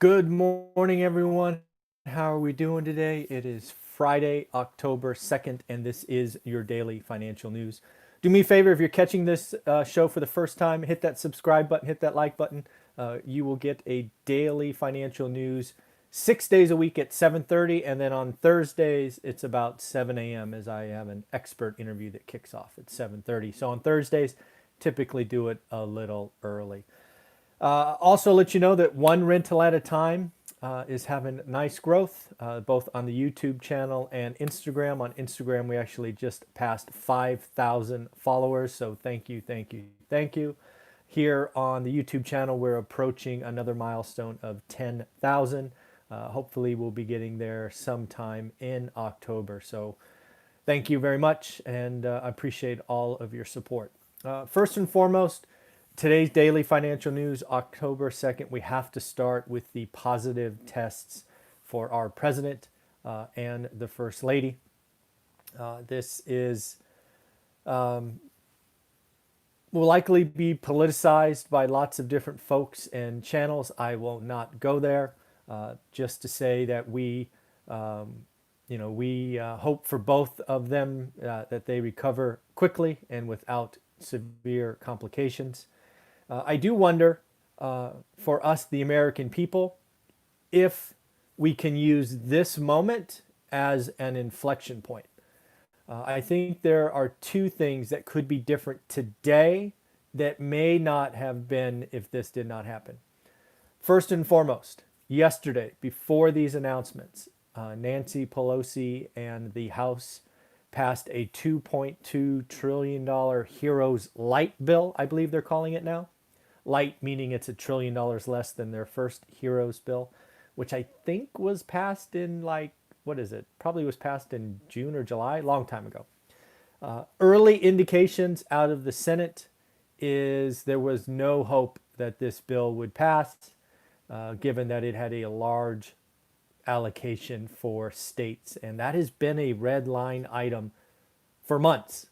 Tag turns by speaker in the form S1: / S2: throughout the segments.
S1: Good morning, everyone. How are we doing today? It is Friday, October 2nd, and this is your daily financial news. Do me a favor, if you're catching this show for the first time, hit that subscribe button, hit that like button. You will get a daily financial news 6 days a week at 7:30, and then on Thursdays it's about 7 a.m. as I have an expert interview that kicks off at 7:30. So on Thursdays, typically do it a little early. Also, let you know that one rental at a time is having nice growth, both on the YouTube channel and Instagram. On Instagram, we actually just passed 5,000 followers. So thank you, thank you, thank you. Here on the YouTube channel, we're approaching another milestone of 10,000. Hopefully, we'll be getting there sometime in October. So thank you very much, and I appreciate all of your support. First and foremost, today's daily financial news, October 2nd, we have to start with the positive tests for our president and the First Lady. This is will likely be politicized by lots of different folks and channels. I will not go there. Just to say that we hope for both of them that they recover quickly and without severe complications. I do wonder, for us, the American people, if we can use this moment as an inflection point. I think there are two things that could be different today that may not have been if this did not happen. First and foremost, yesterday, before these announcements, Nancy Pelosi and the House passed a $2.2 trillion Heroes Light bill, I believe they're calling it now. Light meaning it's $1 trillion less than their first Heroes bill, which I think was passed in probably was passed in June or July, long time ago. Early indications out of the Senate is there was no hope that this bill would pass, given that it had a large allocation for states. And that has been a red line item for months,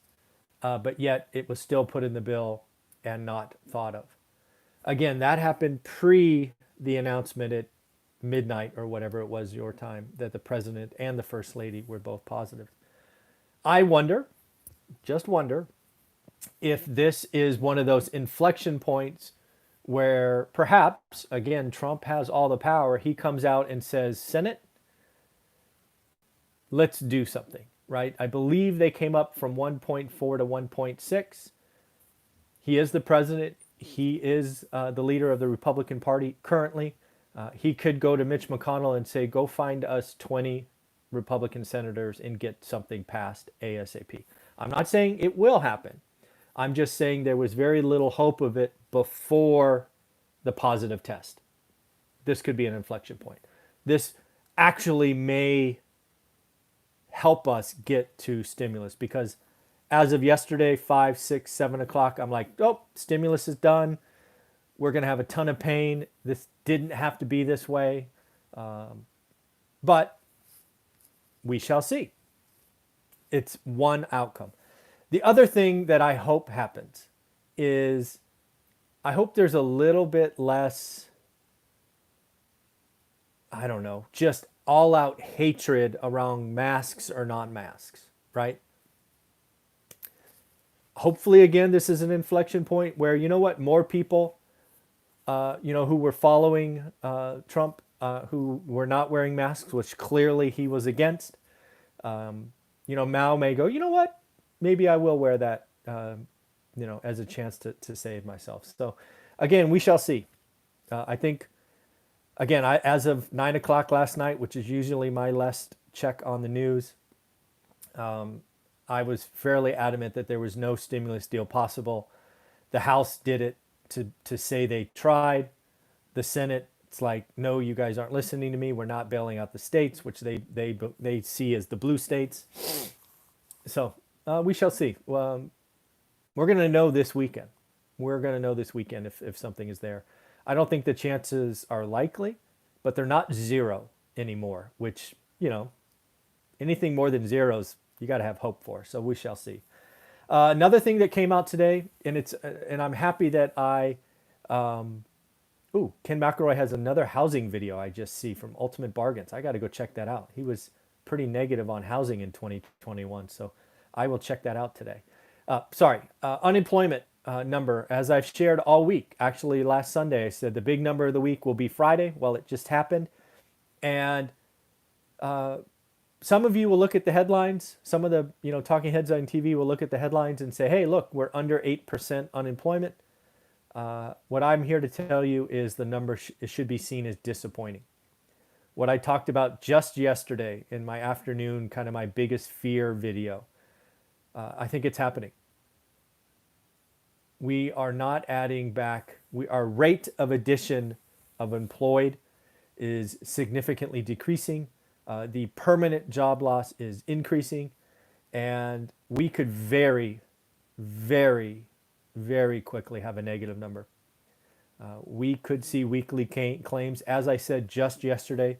S1: but yet it was still put in the bill and not thought of. Again, that happened pre the announcement at midnight or whatever it was your time that the president and the first lady were both positive. I wonder, just wonder, if this is one of those inflection points where perhaps, again, Trump has all the power. He comes out and says, Senate, let's do something, right? I believe they came up from 1.4 to 1.6. He is the president. He is the leader of the Republican Party currently. He could go to Mitch McConnell and say, go find us 20 Republican senators and get something passed ASAP. I'm not saying it will happen. I'm just saying there was very little hope of it before the positive test. This could be an inflection point. This actually may help us get to stimulus, because as of yesterday, 5, 6, 7 o'clock, I'm like, oh, stimulus is done. We're going to have a ton of pain. This didn't have to be this way. But we shall see. It's one outcome. The other thing that I hope happens is I hope there's a little bit less, I don't know, just all out hatred around masks or non-masks, right? Hopefully, again, this is an inflection point where, you know what, more people, who were following Trump, who were not wearing masks, which clearly he was against. Mao may go, you know what, maybe I will wear that, as a chance to save myself. So, again, we shall see. I think, again, as of 9 o'clock last night, which is usually my last check on the news, I was fairly adamant that there was no stimulus deal possible. The House did it to say they tried. The Senate, it's like, no, you guys aren't listening to me. We're not bailing out the states, which they see as the blue states. So we shall see. We're going to know this weekend. We're going to know this weekend if something is there. I don't think the chances are likely, but they're not zero anymore, which, anything more than zeros, you got to have hope for. So we shall see. Another thing that came out today, and I'm happy that I Ooh, Ken McElroy has another housing video I just see from Ultimate Bargains. I got to go check that out. He was pretty negative on housing in 2021, so I will check that out today. Unemployment number, as I've shared all week. Actually, last Sunday I said the big number of the week will be Friday. Well, it just happened. And some of you will look at the headlines. Some of the talking heads on TV will look at the headlines and say, hey, look, we're under 8% unemployment. What I'm here to tell you is the number should be seen as disappointing. What I talked about just yesterday in my afternoon, kind of my biggest fear video, I think it's happening. We are not adding back. Our rate of addition of employed is significantly decreasing. The permanent job loss is increasing. And we could very, very, very quickly have a negative number. We could see weekly claims, as I said just yesterday,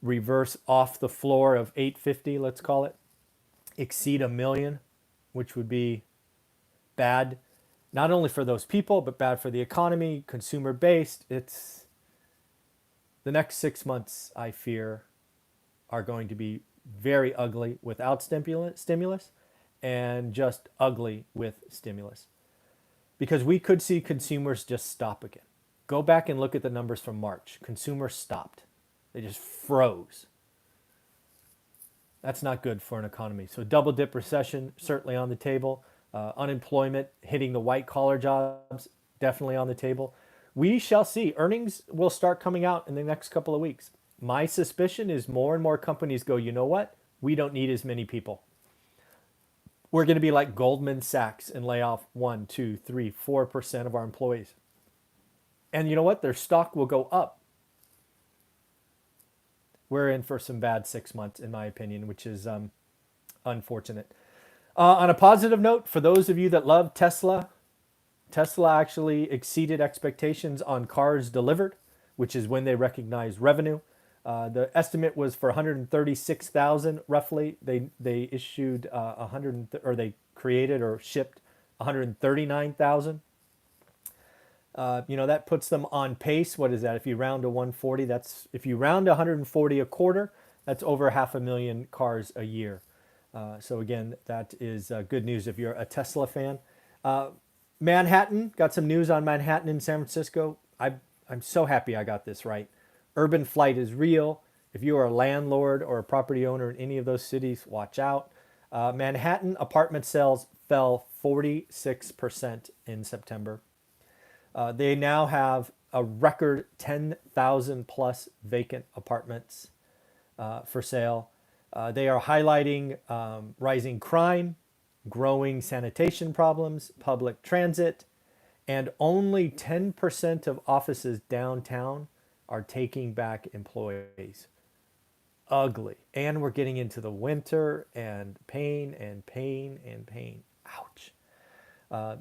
S1: reverse off the floor of 850, let's call it, exceed 1 million, which would be bad, not only for those people, but bad for the economy, consumer based. It's the next 6 months, I fear, are going to be very ugly without stimulus and just ugly with stimulus. Because we could see consumers just stop again. Go back and look at the numbers from March. Consumers stopped. They just froze. That's not good for an economy. So double dip recession, certainly on the table. Unemployment hitting the white collar jobs, definitely on the table. We shall see. Earnings will start coming out in the next couple of weeks. My suspicion is more and more companies go, you know what? We don't need as many people. We're going to be like Goldman Sachs and lay off 1, 2, 3, 4% of our employees. And you know what? Their stock will go up. We're in for some bad 6 months, in my opinion, which is unfortunate. On a positive note, for those of you that love Tesla, Tesla actually exceeded expectations on cars delivered, which is when they recognize revenue. The estimate was for 136,000 roughly. They issued they created or shipped 139,000. That puts them on pace. What is that? If you round to 140, if you round to 140 a quarter, that's over 500,000 cars a year. So again, that is good news if you're a Tesla fan. Manhattan, got some news on Manhattan and San Francisco. I'm so happy I got this right. Urban flight is real. If you are a landlord or a property owner in any of those cities, watch out. Manhattan apartment sales fell 46% in September. They now have a record 10,000 plus vacant apartments for sale. They are highlighting rising crime, growing sanitation problems, public transit, and only 10% of offices downtown are taking back employees. Ugly. And we're getting into the winter and pain and pain and pain. Ouch.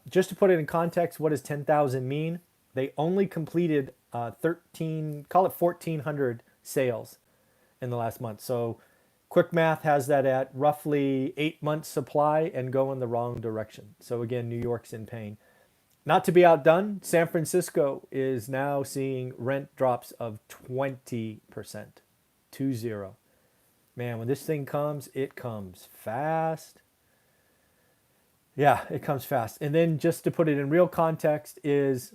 S1: Just to put it in context, what does 10,000 mean? They only completed 1,400 sales in the last month. So quick math has that at roughly 8 months supply and go in the wrong direction. So again, New York's in pain. Not to be outdone, San Francisco is now seeing rent drops of 20%. 20. Man, when this thing comes, it comes fast. Yeah, it comes fast. And then just to put it in real context is,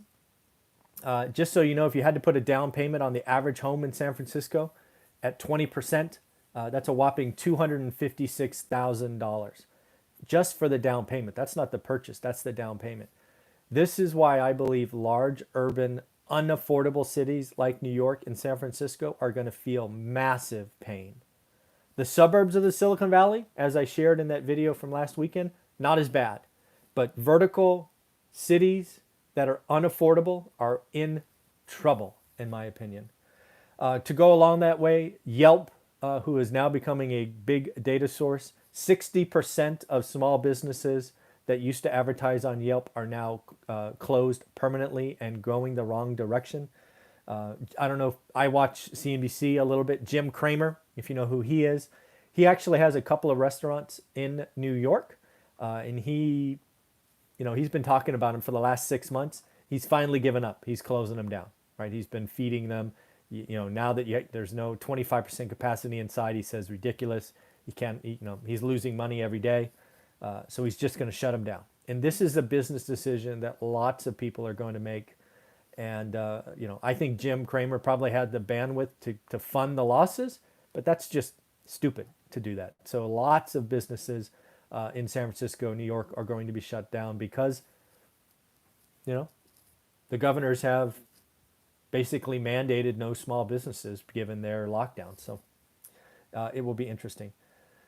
S1: just so you know, if you had to put a down payment on the average home in San Francisco at 20%, that's a whopping $256,000 just for the down payment. That's not the purchase, that's the down payment. This is why I believe large, urban, unaffordable cities like New York and San Francisco are going to feel massive pain. The suburbs of the Silicon Valley, as I shared in that video from last weekend, not as bad. But vertical cities that are unaffordable are in trouble, in my opinion. To go along that way, Yelp, who is now becoming a big data source, 60% of small businesses that used to advertise on Yelp are now closed permanently and going the wrong direction. I don't know if I watch CNBC a little bit. Jim Cramer, if you know who he is, he actually has a couple of restaurants in New York, and he's been talking about them for the last 6 months. He's finally given up. He's closing them down. right? He's been feeding them. Now that there's no 25% capacity inside, he says ridiculous. He can't, he's losing money every day. So he's just going to shut them down. And this is a business decision that lots of people are going to make. And, I think Jim Cramer probably had the bandwidth to fund the losses, but that's just stupid to do that. So lots of businesses in San Francisco, New York are going to be shut down because, the governors have basically mandated no small businesses given their lockdown. So it will be interesting.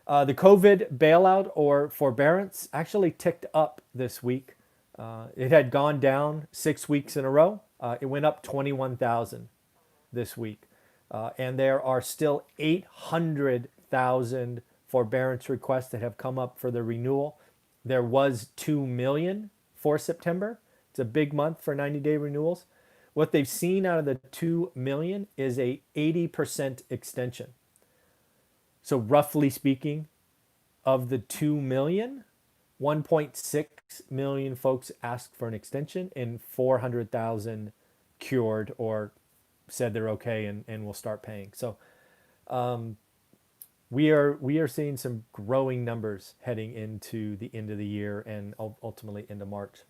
S1: The COVID bailout or forbearance actually ticked up this week. It had gone down 6 weeks in a row. It went up 21,000 this week. And there are still 800,000 forbearance requests that have come up for the renewal. There was 2 million for September. It's a big month for 90-day renewals. What they've seen out of the 2 million is a 80% extension. So roughly speaking, of the 2 million, 1.6 million folks asked for an extension and 400,000 cured or said they're okay and will start paying. So we are seeing some growing numbers heading into the end of the year and ultimately into March.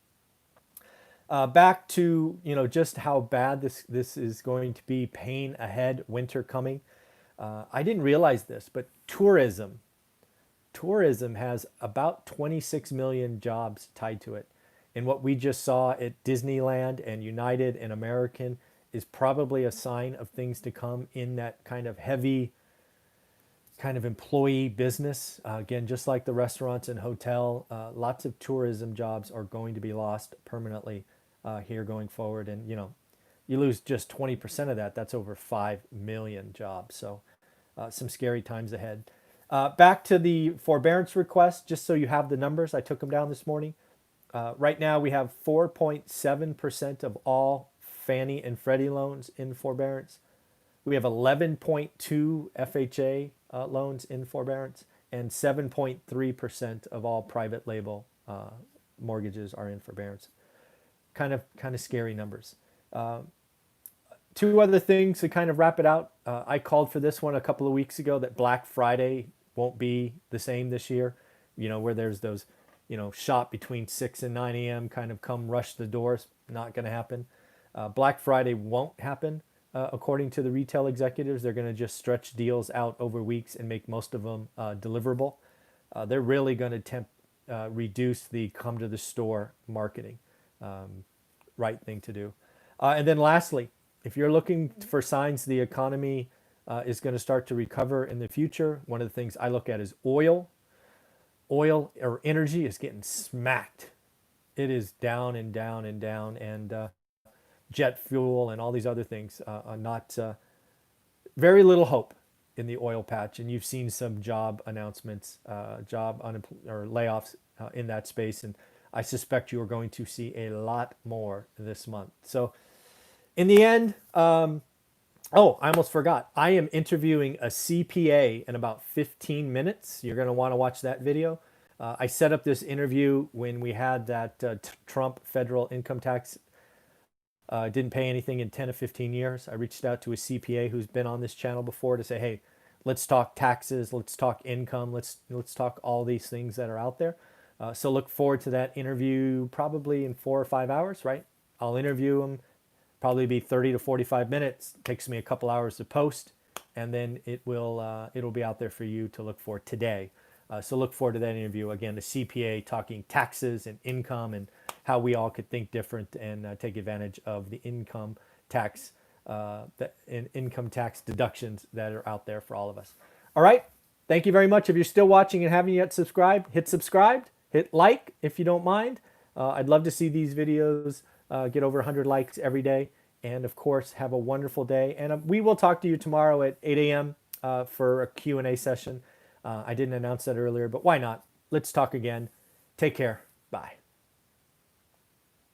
S1: Back to just how bad this is going to be. Pain ahead, winter coming. I didn't realize this, but tourism has about 26 million jobs tied to it. And what we just saw at Disneyland and United and American is probably a sign of things to come in that kind of heavy kind of employee business. Again, just like the restaurants and hotel, lots of tourism jobs are going to be lost permanently here going forward. And, you lose just 20% of that. That's over 5 million jobs. So some scary times ahead. Back to the forbearance request, just so you have the numbers. I took them down this morning. Right now we have 4.7% of all Fannie and Freddie loans in forbearance. We have 11.2 FHA loans in forbearance, and 7.3% of all private label mortgages are in forbearance. Kind of scary numbers. Two other things to kind of wrap it out. I called for this one a couple of weeks ago that Black Friday won't be the same this year, where there's those, shop between 6 and 9 a.m. kind of come rush the doors. Not going to happen. Black Friday won't happen. According to the retail executives, they're going to just stretch deals out over weeks and make most of them deliverable. They're really going to reduce the come to the store marketing. Right thing to do. And then lastly, if you're looking for signs the economy is going to start to recover in the future, one of the things I look at is oil. Oil or energy is getting smacked. It is down and down and down, and jet fuel and all these other things are not very little hope in the oil patch. And you've seen some job announcements, or layoffs in that space, and I suspect you are going to see a lot more this month. So in the end, I almost forgot. I am interviewing a CPA in about 15 minutes. You're going to want to watch that video. I set up this interview when we had that Trump federal income tax. Didn't pay anything in 10 to 15 years. I reached out to a CPA who's been on this channel before to say, hey, let's talk taxes, let's talk income, let's talk all these things that are out there. So look forward to that interview probably in 4 or 5 hours, right? I'll interview him, probably be 30 to 45 minutes. It takes me a couple hours to post, and then it'll be out there for you to look for today. So look forward to that interview. Again, the CPA talking taxes and income and how we all could think different and take advantage of the income tax income tax deductions that are out there for all of us. All right. Thank you very much. If you're still watching and haven't yet subscribed, hit subscribe, hit like if you don't mind. I'd love to see these videos get over 100 likes every day. And of course, have a wonderful day. And we will talk to you tomorrow at 8 a.m. For a Q&A session. I didn't announce that earlier, but why not? Let's talk again. Take care. Bye.